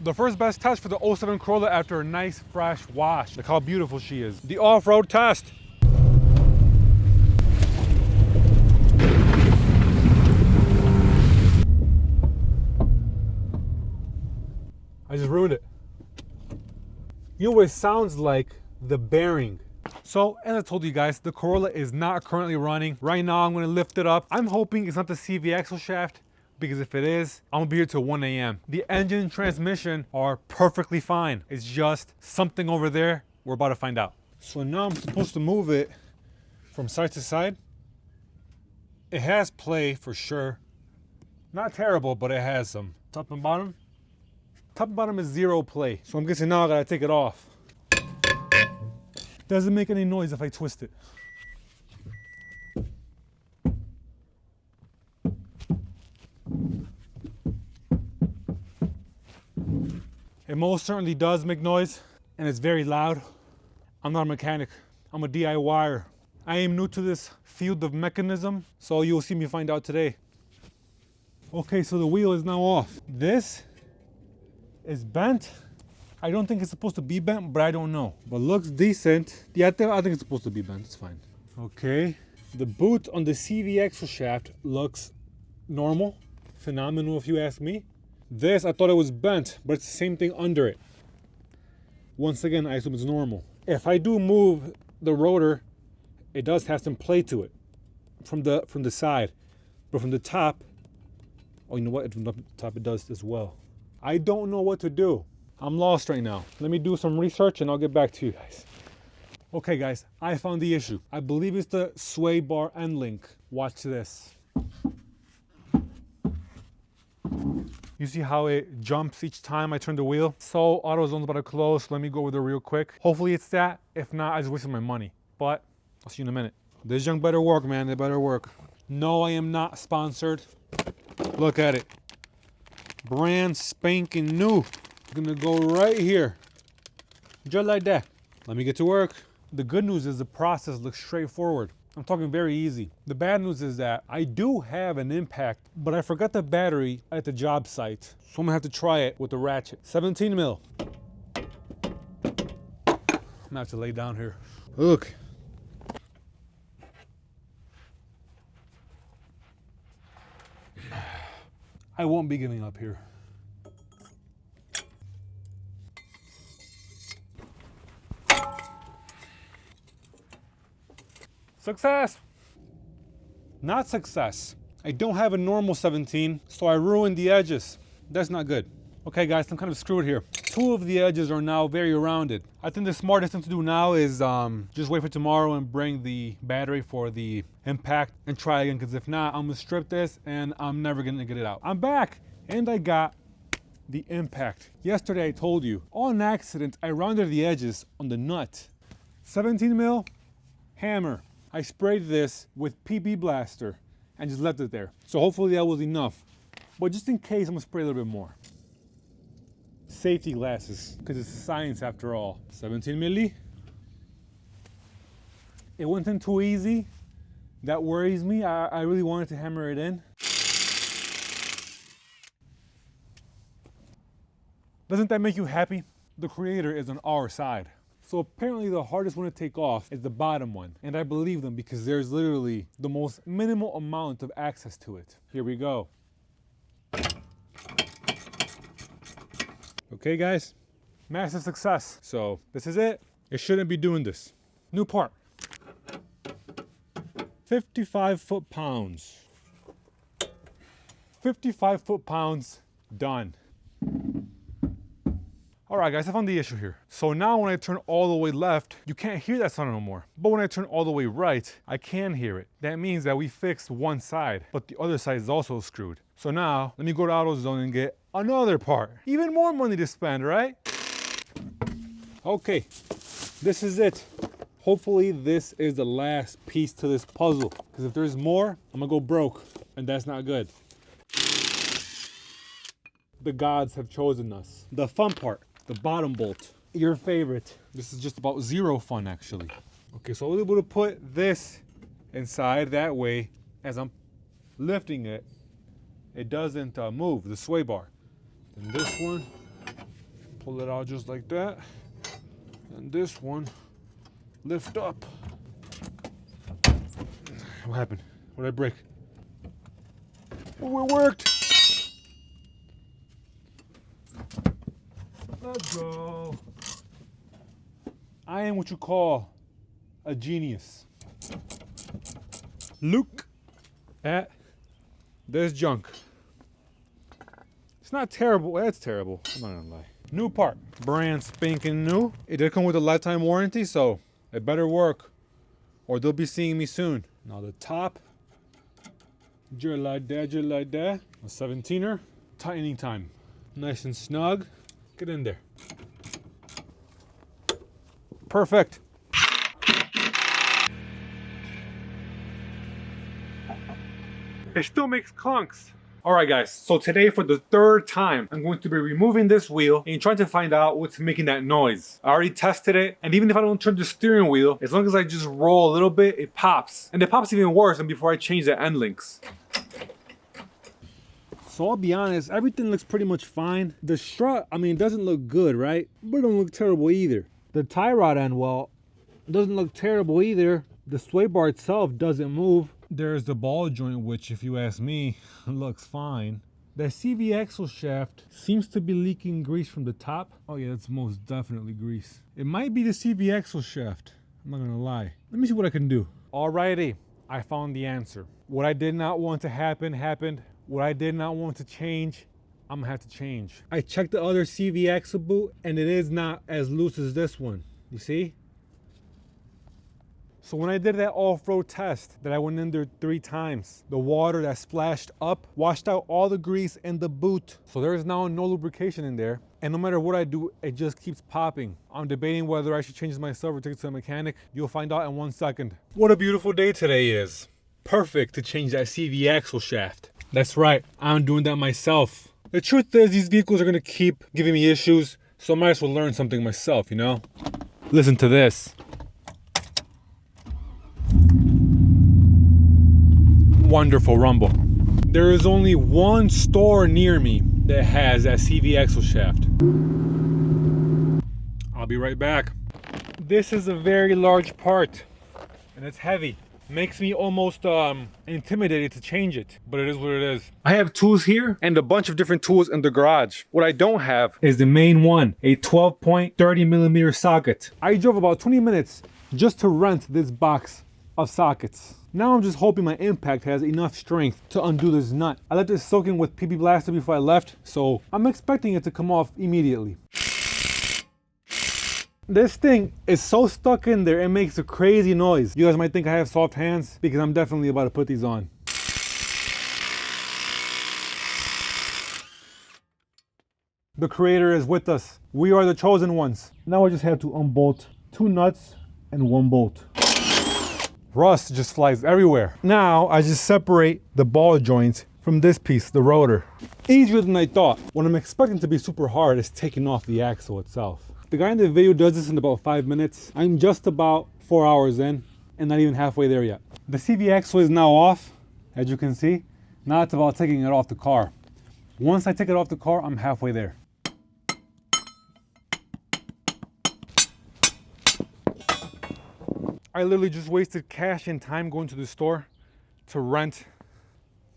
The first best test for the '07 Corolla after a nice fresh wash. Look how beautiful she is. The off-road test. I just ruined it. You know what it sounds like? The bearing. So, as I told you guys, the Corolla is not currently running. Right now, I'm gonna lift it up. I'm hoping it's not the CV axle shaft, because if it is, I'm gonna be here till 1 a.m. The engine and transmission are perfectly fine. It's just something over there we're about to find out. So now I'm supposed to move it from side to side. It has play for sure. Not terrible, but it has some. Top and bottom. Top and bottom is 0 play. So I'm guessing now I gotta take it off. Doesn't make any noise if I twist it. It most certainly does make noise, and it's very loud. I'm not a mechanic, I'm a DIYer. I am new to this field of mechanism, so you'll see me find out today. Okay, so the wheel is now off. This is bent. I don't think it's supposed to be bent, but I don't know. But looks decent. Yeah, I think it's supposed to be bent, it's fine. Okay, the boot on the CV axle shaft looks normal. Phenomenal if you ask me. This, I thought it was bent, but it's the same thing under it. Once again, I assume it's normal. If I do move the rotor, it does have some play to it from the side. But from the top, oh, you know what? From the top it does as well. I don't know what to do. I'm lost right now. Let me do some research and I'll get back to you guys. Okay guys, I found the issue. I believe it's the sway bar end link. Watch this. You see how it jumps each time I turn the wheel? So AutoZone's about to close, so let me go over there real quick. Hopefully it's that. If not, I just wasted my money. But I'll see you in a minute. This junk better work, man, it better work. No, I am not sponsored. Look at it. Brand spanking new. Gonna go right here. Just like that. Let me get to work. The good news is the process looks straightforward. I'm talking very easy. The bad news is that I do have an impact, but I forgot the battery at the job site. So I'm gonna have to try it with the ratchet. 17 mil. I'm gonna have to lay down here. Look. I won't be giving up here. Success! Not success. I don't have a normal 17, so I ruined the edges. That's not good. Okay guys, I'm kind of screwed here. 2 of the edges are now very rounded. I think the smartest thing to do now is just wait for tomorrow and bring the battery for the impact and try again, because if not, I'm gonna strip this and I'm never gonna get it out. I'm back, and I got the impact. Yesterday I told you, on accident, I rounded the edges on the nut. 17 mil, hammer. I sprayed this with PB Blaster and just left it there. So hopefully that was enough. But just in case, I'm gonna spray a little bit more. Safety glasses, because it's science after all. 17 milli. It went in too easy. That worries me. I really wanted to hammer it in. Doesn't that make you happy? The creator is on our side. So apparently the hardest one to take off is the bottom one. And I believe them because there's literally the most minimal amount of access to it. Here we go. Okay guys, massive success. So this is it. It shouldn't be doing this. New part. 55 foot-pounds. 55 foot-pounds done. All right guys, I found the issue here. So now when I turn all the way left, you can't hear that sound no more. But when I turn all the way right, I can hear it. That means that we fixed one side, but the other side is also screwed. So now, let me go to AutoZone and get another part. Even more money to spend, right? Okay, this is it. Hopefully this is the last piece to this puzzle. Because if there's more, I'm gonna go broke, and that's not good. The gods have chosen us. The fun part. The bottom bolt, your favorite. This is just about zero fun actually. Okay, so I was able to put this inside that way. As I'm lifting it, it doesn't move, the sway bar. And this one Pull it out just like that. And this one, lift up. What happened? What did I break? Oh, it worked. Let's go. I am what you call a genius. Look at this junk. It's not terrible. It's terrible. I'm not gonna lie. New part. Brand spanking new. It did come with a lifetime warranty, so it better work or they'll be seeing me soon. Now the top. Just like that, just like that. A 17er. Tightening time. Nice and snug. Get in there. Perfect. It still makes clunks. All right, guys, so today for the third time, I'm going to be removing this wheel and trying to find out what's making that noise. I already tested it, and even if I don't turn the steering wheel, as long as I just roll a little bit, it pops. And it pops even worse than before I change the end links. So I'll be honest, everything looks pretty much fine. The strut, I mean, it doesn't look good, right? But it don't look terrible either. The tie rod end, well, doesn't look terrible either. The sway bar itself doesn't move. There's the ball joint, which, if you ask me, looks fine. The CV axle shaft seems to be leaking grease from the top. Oh yeah, that's most definitely grease. It might be the CV axle shaft. I'm not gonna lie. Let me see what I can do. Alrighty, I found the answer. What I did not want to happen, happened. What I did not want to change, I'm gonna have to change. I checked the other CV axle boot and it is not as loose as this one. You see? So when I did that off-road test that I went in there 3 times, the water that splashed up washed out all the grease in the boot. So there is now no lubrication in there. And no matter what I do, it just keeps popping. I'm debating whether I should change this myself or take it to a mechanic. You'll find out in 1 second. What a beautiful day today is. Perfect to change that CV axle shaft. That's right, I'm doing that myself. The truth is these vehicles are gonna keep giving me issues, so I might as well learn something myself, you know? Listen to this. Wonderful rumble. There is only one store near me that has that CV axle shaft. I'll be right back. This is a very large part and it's heavy. Makes me almost intimidated to change it, but it is what it is. I have tools here and a bunch of different tools in the garage. What I don't have is the main one, a 12.30mm socket. I drove about 20 minutes just to rent this box of sockets. Now I'm just hoping my impact has enough strength to undo this nut. I let this soak in with PP Blaster before I left, so I'm expecting it to come off immediately. This thing is so stuck in there, it makes a crazy noise. You guys might think I have soft hands because I'm definitely about to put these on. The Creator is with us. We are the chosen ones. Now I just have to unbolt 2 nuts and 1 bolt. Rust just flies everywhere. Now I just separate the ball joints from this piece, the rotor. Easier than I thought. What I'm expecting to be super hard is taking off the axle itself. The guy in the video does this in about 5 minutes. I'm just about 4 hours in and not even halfway there yet. The CV axle is now off, as you can see. Now it's about taking it off the car. Once I take it off the car, I'm halfway there. I literally just wasted cash and time going to the store to rent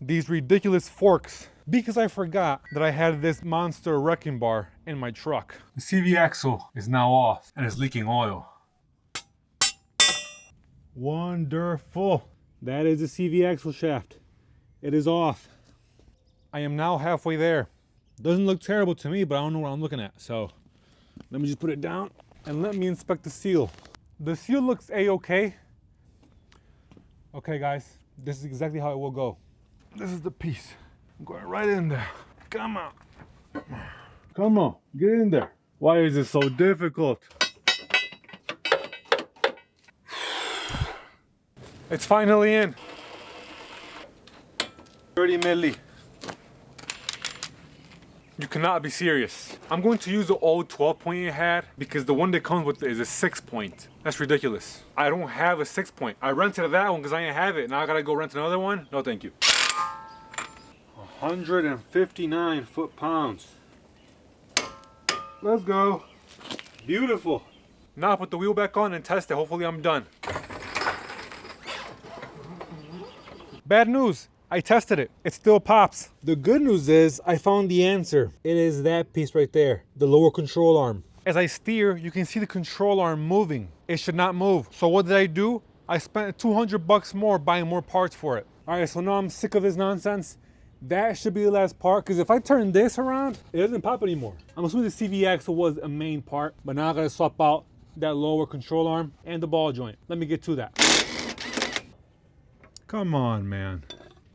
these ridiculous forks because I forgot that I had this monster wrecking bar in my truck. The CV axle is now off and it's leaking oil. Wonderful. That is the CV axle shaft. It is off. I am now halfway there. Doesn't look terrible to me, but I don't know what I'm looking at. So let me just put it down and let me inspect the seal. The seal looks a-okay. Okay guys, this is exactly how it will go. This is the piece. I'm going right in there. Come on. Come on, get in there. Why is it so difficult? It's finally in. 30 milli. You cannot be serious. I'm going to use the old 12-point it had because the one that comes with it is a 6-point. That's ridiculous. I don't have a 6-point. I rented that one because I didn't have it. Now I gotta go rent another one? No, thank you. 159 foot-pounds. Let's go. Beautiful. Now I'll put the wheel back on and test it. Hopefully I'm done. Bad news. I tested it. It still pops. The good news is I found the answer. It is that piece right there, the lower control arm. As I steer, you can see the control arm moving. It should not move. So what did I do? I spent $200 more buying more parts for it. All right, so now I'm sick of this nonsense. That should be the last part, because if I turn this around, it doesn't pop anymore. I'm assuming the CV axle was a main part, but now I gotta swap out that lower control arm and the ball joint. Let me get to that. Come on, man.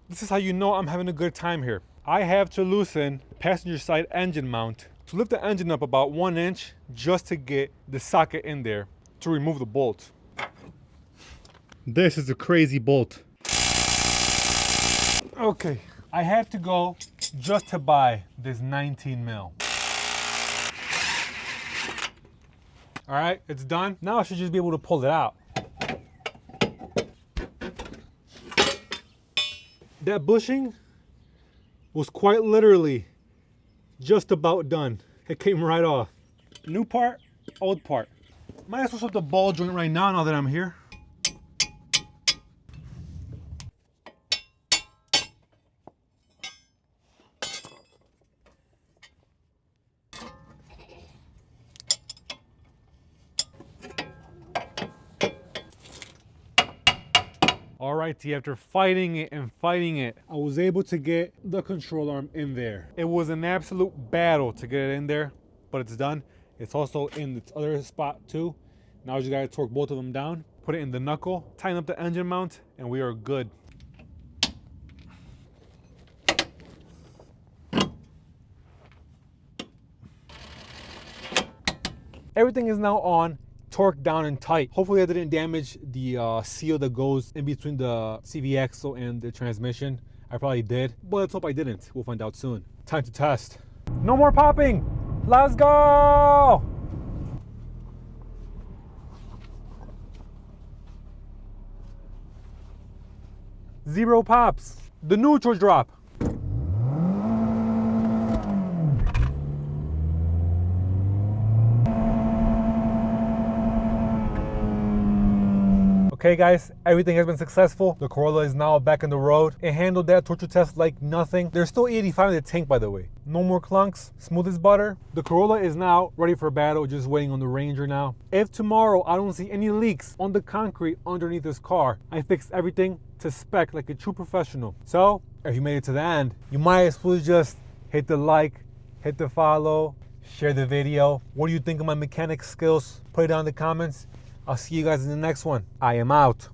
This is how you know I'm having a good time here. I have to loosen passenger side engine mount to lift the engine up about 1 inch just to get the socket in there to remove the bolt. This is a crazy bolt. Okay, I had to go just to buy this 19 mil. All right, it's done. Now I should just be able to pull it out. That bushing was quite literally just about done. It came right off. New part, old part. Might as well swap the ball joint right now that I'm here. Alrighty, after fighting it and fighting it, I was able to get the control arm in there. It was an absolute battle to get it in there, but it's done. It's also in its other spot too. Now I just gotta torque both of them down, put it in the knuckle, tighten up the engine mount, and we are good. Everything is now on, torqued down and tight. Hopefully I didn't damage the seal that goes in between the CV axle and the transmission. I probably did, but let's hope I didn't. We'll find out soon. Time to test. No more popping. Let's go. Zero pops. The neutral drop. Okay guys, everything has been successful. The Corolla is now back on the road. It handled that torture test like nothing. There's still 85 in the tank, by the way. No more clunks, smooth as butter. The Corolla is now ready for battle, just waiting on the Ranger now. If tomorrow I don't see any leaks on the concrete underneath this car, I fixed everything to spec like a true professional. So, if you made it to the end, you might as well just hit the like, hit the follow, share the video. What do you think of my mechanic skills? Put it down in the comments. I'll see you guys in the next one. I am out.